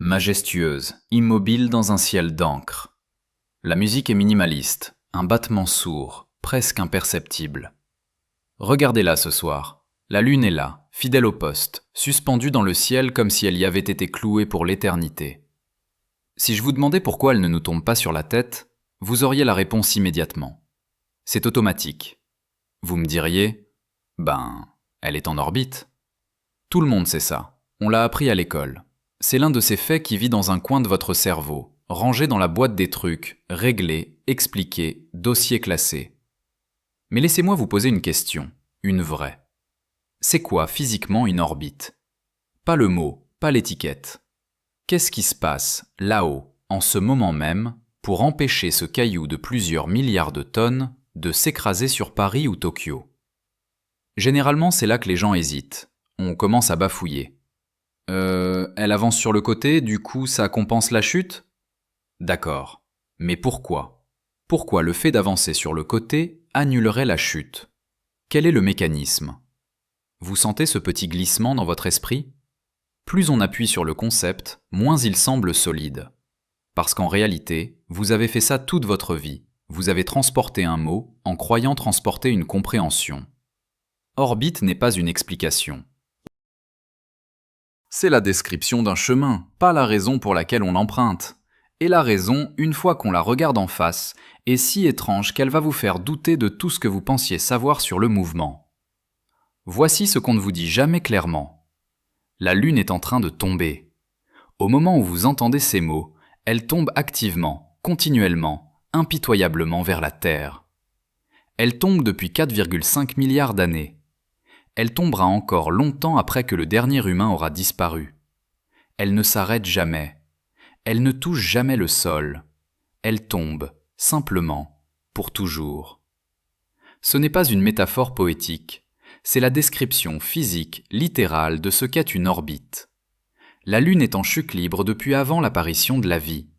Majestueuse, immobile dans un ciel d'encre. La musique est minimaliste, un battement sourd, presque imperceptible. Regardez-la ce soir. La lune est là, fidèle au poste, suspendue dans le ciel comme si elle y avait été clouée pour l'éternité. Si je vous demandais pourquoi elle ne nous tombe pas sur la tête, vous auriez la réponse immédiatement. C'est automatique. Vous me diriez, elle est en orbite. Tout le monde sait ça, on l'a appris à l'école. C'est l'un de ces faits qui vit dans un coin de votre cerveau, rangé dans la boîte des trucs, réglé, expliqué, dossier classé. Mais laissez-moi vous poser une question, une vraie. C'est quoi physiquement une orbite? Pas le mot, pas l'étiquette. Qu'est-ce qui se passe, là-haut, en ce moment même, pour empêcher ce caillou de plusieurs milliards de tonnes de s'écraser sur Paris ou Tokyo? Généralement, c'est là que les gens hésitent. On commence à bafouiller. Elle avance sur le côté, du coup ça compense la chute? D'accord. Mais pourquoi? Pourquoi le fait d'avancer sur le côté annulerait la chute? Quel est le mécanisme? Vous sentez ce petit glissement dans votre esprit? Plus on appuie sur le concept, moins il semble solide. Parce qu'en réalité, vous avez fait ça toute votre vie. Vous avez transporté un mot en croyant transporter une compréhension. Orbite n'est pas une explication. C'est la description d'un chemin, pas la raison pour laquelle on l'emprunte. Et la raison, une fois qu'on la regarde en face, est si étrange qu'elle va vous faire douter de tout ce que vous pensiez savoir sur le mouvement. Voici ce qu'on ne vous dit jamais clairement. La Lune est en train de tomber. Au moment où vous entendez ces mots, elle tombe activement, continuellement, impitoyablement vers la Terre. Elle tombe depuis 4,5 milliards d'années. Elle tombera encore longtemps après que le dernier humain aura disparu. Elle ne s'arrête jamais. Elle ne touche jamais le sol. Elle tombe, simplement, pour toujours. Ce n'est pas une métaphore poétique, c'est la description physique, littérale de ce qu'est une orbite. La Lune est en chute libre depuis avant l'apparition de la vie.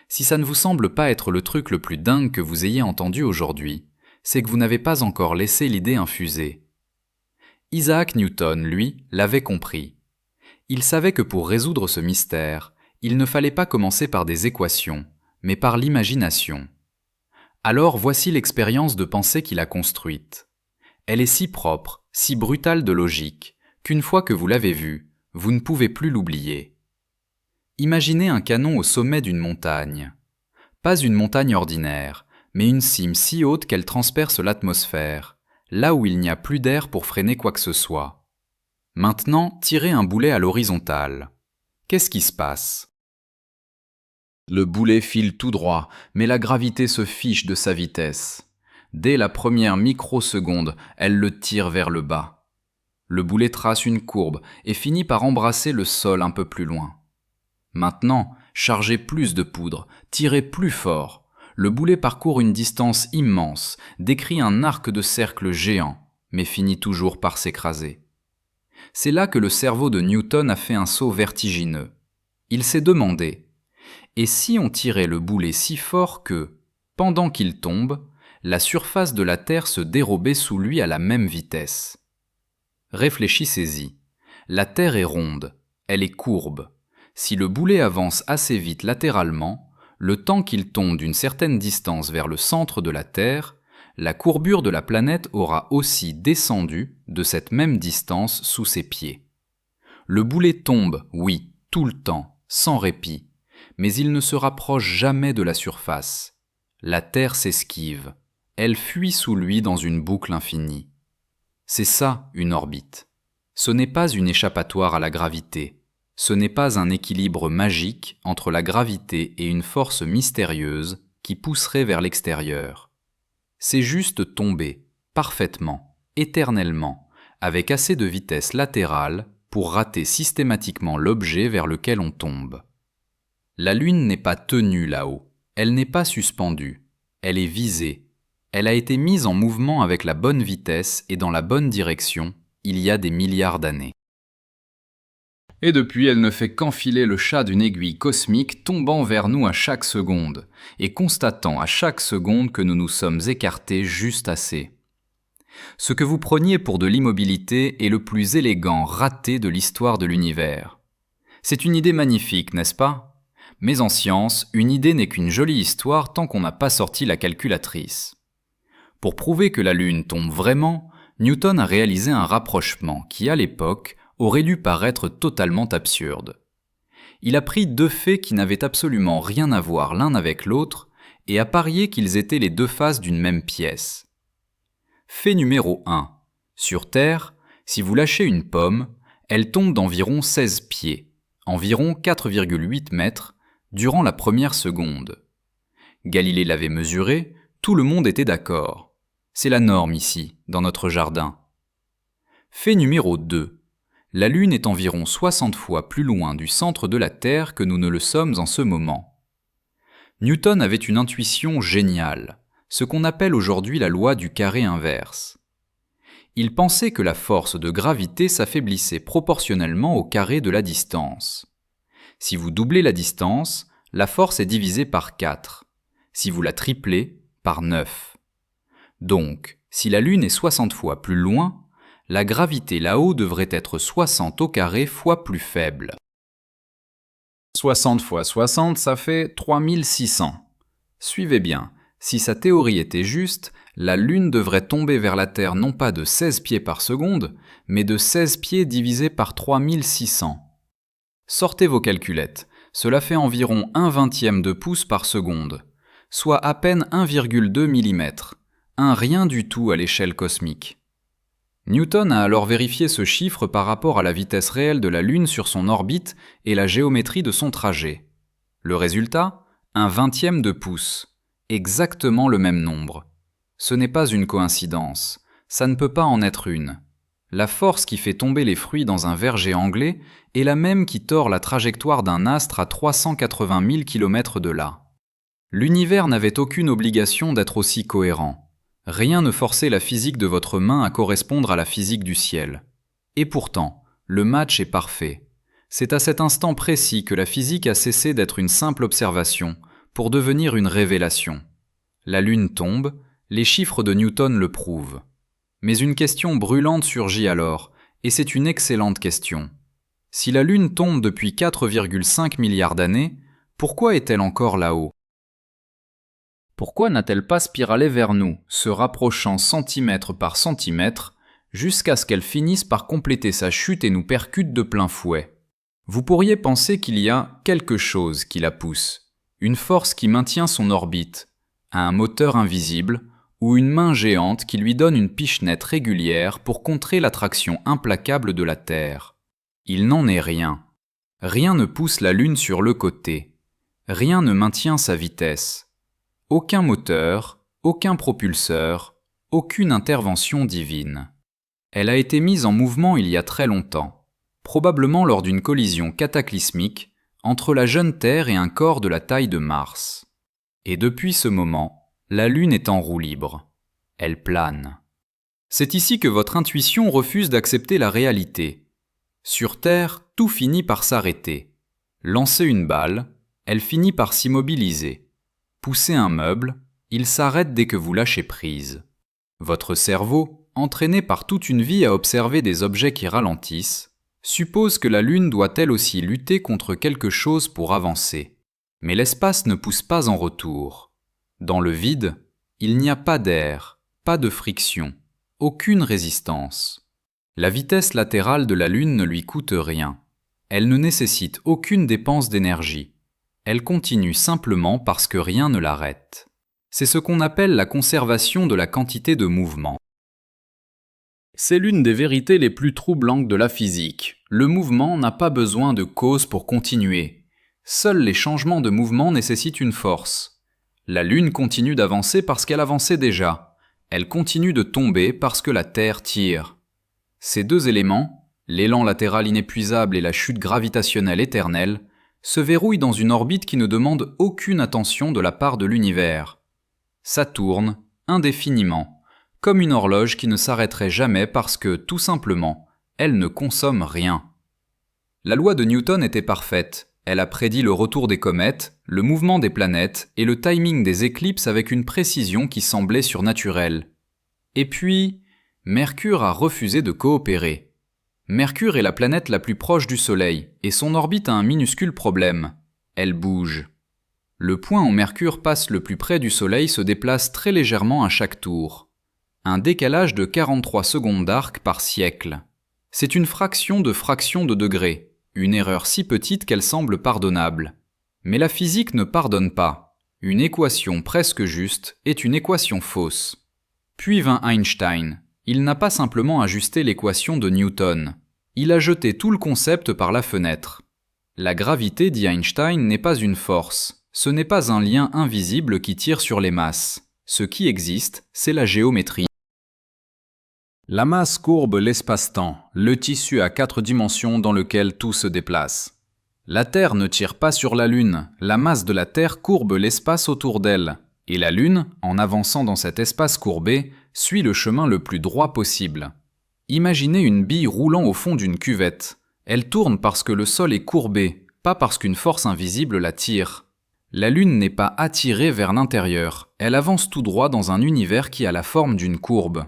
Si ça ne vous semble pas être le truc le plus dingue que vous ayez entendu aujourd'hui, c'est que vous n'avez pas encore laissé l'idée infuser. Isaac Newton, lui, l'avait compris. Il savait que pour résoudre ce mystère, il ne fallait pas commencer par des équations, mais par l'imagination. Alors voici l'expérience de pensée qu'il a construite. Elle est si propre, si brutale de logique, qu'une fois que vous l'avez vue, vous ne pouvez plus l'oublier. Imaginez un canon au sommet d'une montagne. Pas une montagne ordinaire, mais une cime si haute qu'elle transperce l'atmosphère, là où il n'y a plus d'air pour freiner quoi que ce soit. Maintenant, tirez un boulet à l'horizontale. Qu'est-ce qui se passe? Le boulet file tout droit, mais la gravité se fiche de sa vitesse. Dès la première microseconde, elle le tire vers le bas. Le boulet trace une courbe et finit par embrasser le sol un peu plus loin. Maintenant, chargez plus de poudre, tirez plus fort. Le boulet parcourt une distance immense, décrit un arc de cercle géant, mais finit toujours par s'écraser. C'est là que le cerveau de Newton a fait un saut vertigineux. Il s'est demandé, et si on tirait le boulet si fort que, pendant qu'il tombe, la surface de la Terre se dérobait sous lui à la même vitesse? Réfléchissez-y. La Terre est ronde, elle est courbe. Si le boulet avance assez vite latéralement, le temps qu'il tombe d'une certaine distance vers le centre de la Terre, la courbure de la planète aura aussi descendu de cette même distance sous ses pieds. Le boulet tombe, oui, tout le temps, sans répit, mais il ne se rapproche jamais de la surface. La Terre s'esquive, elle fuit sous lui dans une boucle infinie. C'est ça, une orbite. Ce n'est pas une échappatoire à la gravité. Ce n'est pas un équilibre magique entre la gravité et une force mystérieuse qui pousserait vers l'extérieur. C'est juste tomber, parfaitement, éternellement, avec assez de vitesse latérale pour rater systématiquement l'objet vers lequel on tombe. La Lune n'est pas tenue là-haut, elle n'est pas suspendue, elle est visée. Elle a été mise en mouvement avec la bonne vitesse et dans la bonne direction il y a des milliards d'années. Et depuis, elle ne fait qu'enfiler le chat d'une aiguille cosmique tombant vers nous à chaque seconde, et constatant à chaque seconde que nous nous sommes écartés juste assez. Ce que vous preniez pour de l'immobilité est le plus élégant raté de l'histoire de l'univers. C'est une idée magnifique, n'est-ce pas? Mais en science, une idée n'est qu'une jolie histoire tant qu'on n'a pas sorti la calculatrice. Pour prouver que la Lune tombe vraiment, Newton a réalisé un rapprochement qui, à l'époque, aurait dû paraître totalement absurde. Il a pris deux faits qui n'avaient absolument rien à voir l'un avec l'autre et a parié qu'ils étaient les deux faces d'une même pièce. Fait numéro 1. Sur Terre, si vous lâchez une pomme, elle tombe d'environ 16 pieds, environ 4,8 mètres, durant la première seconde. Galilée l'avait mesuré, tout le monde était d'accord. C'est la norme ici, dans notre jardin. Fait numéro 2. La Lune est environ 60 fois plus loin du centre de la Terre que nous ne le sommes en ce moment. Newton avait une intuition géniale, ce qu'on appelle aujourd'hui la loi du carré inverse. Il pensait que la force de gravité s'affaiblissait proportionnellement au carré de la distance. Si vous doublez la distance, la force est divisée par 4. Si vous la triplez, par 9. Donc, si la Lune est 60 fois plus loin, la gravité là-haut devrait être 60 au carré fois plus faible. 60 fois 60, ça fait 3600. Suivez bien, si sa théorie était juste, la Lune devrait tomber vers la Terre non pas de 16 pieds par seconde, mais de 16 pieds divisé par 3600. Sortez vos calculettes, cela fait environ 1/20 de pouce par seconde, soit à peine 1,2 mm, un rien du tout à l'échelle cosmique. Newton a alors vérifié ce chiffre par rapport à la vitesse réelle de la Lune sur son orbite et la géométrie de son trajet. Le résultat ? 1/20 de pouce, exactement le même nombre. Ce n'est pas une coïncidence, ça ne peut pas en être une. La force qui fait tomber les fruits dans un verger anglais est la même qui tord la trajectoire d'un astre à 380 000 km de là. L'univers n'avait aucune obligation d'être aussi cohérent. Rien ne forçait la physique de votre main à correspondre à la physique du ciel. Et pourtant, le match est parfait. C'est à cet instant précis que la physique a cessé d'être une simple observation pour devenir une révélation. La Lune tombe, les chiffres de Newton le prouvent. Mais une question brûlante surgit alors, et c'est une excellente question. Si la Lune tombe depuis 4,5 milliards d'années, pourquoi est-elle encore là-haut ? Pourquoi n'a-t-elle pas spiralé vers nous, se rapprochant centimètre par centimètre, jusqu'à ce qu'elle finisse par compléter sa chute et nous percute de plein fouet ? Vous pourriez penser qu'il y a quelque chose qui la pousse, une force qui maintient son orbite, un moteur invisible, ou une main géante qui lui donne une pichenette régulière pour contrer l'attraction implacable de la Terre. Il n'en est rien. Rien ne pousse la Lune sur le côté. Rien ne maintient sa vitesse. Aucun moteur, aucun propulseur, aucune intervention divine. Elle a été mise en mouvement il y a très longtemps, probablement lors d'une collision cataclysmique entre la jeune Terre et un corps de la taille de Mars. Et depuis ce moment, la Lune est en roue libre. Elle plane. C'est ici que votre intuition refuse d'accepter la réalité. Sur Terre, tout finit par s'arrêter. Lancer une balle, elle finit par s'immobiliser. Pousser un meuble, il s'arrête dès que vous lâchez prise. Votre cerveau, entraîné par toute une vie à observer des objets qui ralentissent, suppose que la Lune doit elle aussi lutter contre quelque chose pour avancer. Mais l'espace ne pousse pas en retour. Dans le vide, il n'y a pas d'air, pas de friction, aucune résistance. La vitesse latérale de la Lune ne lui coûte rien. Elle ne nécessite aucune dépense d'énergie. Elle continue simplement parce que rien ne l'arrête. C'est ce qu'on appelle la conservation de la quantité de mouvement. C'est l'une des vérités les plus troublantes de la physique. Le mouvement n'a pas besoin de cause pour continuer. Seuls les changements de mouvement nécessitent une force. La Lune continue d'avancer parce qu'elle avançait déjà. Elle continue de tomber parce que la Terre tire. Ces deux éléments, l'élan latéral inépuisable et la chute gravitationnelle éternelle, se verrouillent dans une orbite qui ne demande aucune attention de la part de l'univers. Ça tourne, indéfiniment, comme une horloge qui ne s'arrêterait jamais parce que, tout simplement, elle ne consomme rien. La loi de Newton était parfaite. Elle a prédit le retour des comètes, le mouvement des planètes et le timing des éclipses avec une précision qui semblait surnaturelle. Et puis, Mercure a refusé de coopérer. Mercure est la planète la plus proche du Soleil, et son orbite a un minuscule problème. Elle bouge. Le point où Mercure passe le plus près du Soleil se déplace très légèrement à chaque tour. Un décalage de 43 secondes d'arc par siècle. C'est une fraction de degré, une erreur si petite qu'elle semble pardonnable. Mais la physique ne pardonne pas. Une équation presque juste est une équation fausse. Puis vint Einstein. Il n'a pas simplement ajusté l'équation de Newton. Il a jeté tout le concept par la fenêtre. La gravité, dit Einstein, n'est pas une force. Ce n'est pas un lien invisible qui tire sur les masses. Ce qui existe, c'est la géométrie. La masse courbe l'espace-temps, le tissu à 4 dimensions dans lequel tout se déplace. La Terre ne tire pas sur la Lune, la masse de la Terre courbe l'espace autour d'elle. Et la Lune, en avançant dans cet espace courbé, suit le chemin le plus droit possible. Imaginez une bille roulant au fond d'une cuvette. Elle tourne parce que le sol est courbé, pas parce qu'une force invisible la tire. La Lune n'est pas attirée vers l'intérieur, elle avance tout droit dans un univers qui a la forme d'une courbe.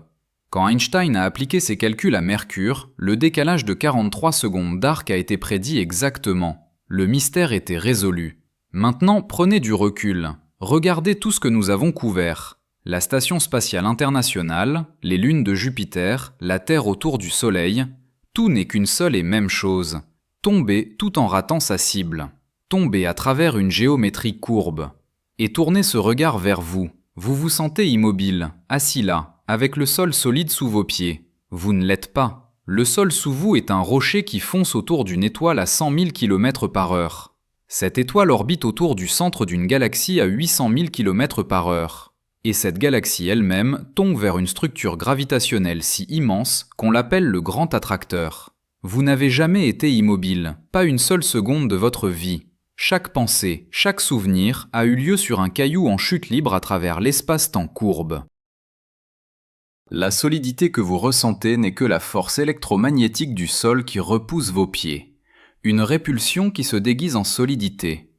Quand Einstein a appliqué ses calculs à Mercure, le décalage de 43 secondes d'arc a été prédit exactement. Le mystère était résolu. Maintenant, prenez du recul. Regardez tout ce que nous avons couvert. La Station spatiale internationale, les lunes de Jupiter, la Terre autour du Soleil, tout n'est qu'une seule et même chose. Tomber tout en ratant sa cible. Tomber à travers une géométrie courbe. Et tournez ce regard vers vous. Vous vous sentez immobile, assis là, avec le sol solide sous vos pieds. Vous ne l'êtes pas. Le sol sous vous est un rocher qui fonce autour d'une étoile à 100 000 km/h. Cette étoile orbite autour du centre d'une galaxie à 800 000 km/h. Et cette galaxie elle-même tombe vers une structure gravitationnelle si immense qu'on l'appelle le grand attracteur. Vous n'avez jamais été immobile, pas une seule seconde de votre vie. Chaque pensée, chaque souvenir a eu lieu sur un caillou en chute libre à travers l'espace-temps courbe. La solidité que vous ressentez n'est que la force électromagnétique du sol qui repousse vos pieds. Une répulsion qui se déguise en solidité.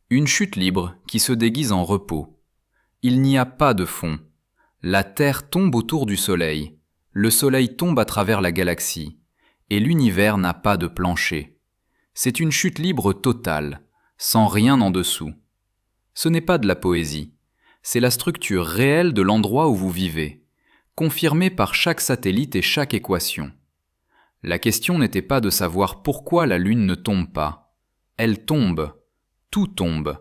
Une chute libre qui se déguise en repos. Il n'y a pas de fond. La Terre tombe autour du Soleil. Le Soleil tombe à travers la galaxie. Et l'univers n'a pas de plancher. C'est une chute libre totale, sans rien en dessous. Ce n'est pas de la poésie. C'est la structure réelle de l'endroit où vous vivez, confirmée par chaque satellite et chaque équation. La question n'était pas de savoir pourquoi la Lune ne tombe pas. Elle tombe. Tout tombe.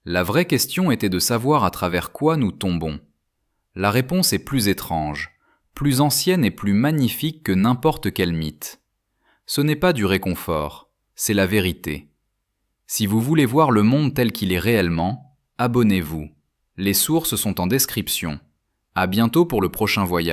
La vraie question était de savoir à travers quoi nous tombons. La réponse est plus étrange, plus ancienne et plus magnifique que n'importe quel mythe. Ce n'est pas du réconfort, c'est la vérité. Si vous voulez voir le monde tel qu'il est réellement, abonnez-vous. Les sources sont en description. À bientôt pour le prochain voyage.